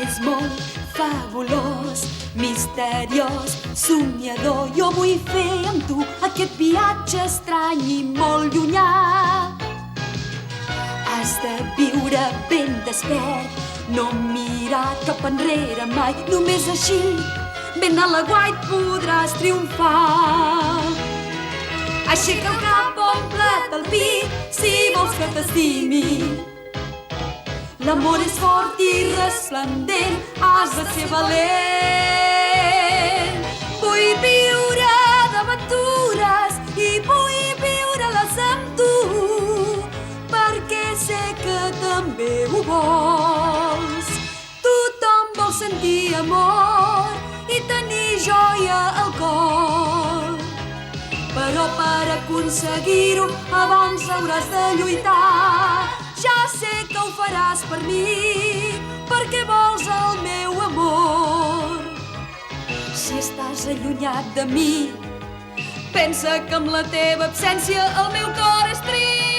és molt fabulós, misteriós, somiador. Jo vull fer amb tu aquest viatge estrany i molt llunyà. Has de viure ben despert, no mirar cap enrere mai. Només així, ben a l'aguait, podràs triomfar. Aixeca el cap, omple't el pit, si vols que t'estimi. L'amor és fort i resplendent, has de ser valent. Vull viure d'aventures i vull viure-les amb tu, perquè sé que també ho vols. Tothom vol sentir amor i tenir joia al cor, però per aconseguir-ho abans hauràs de lluitar. Ja sé que ho faràs per mi, perquè vols el meu amor. Si estàs allunyat de mi, pensa que amb la teva absència el meu cor és trist.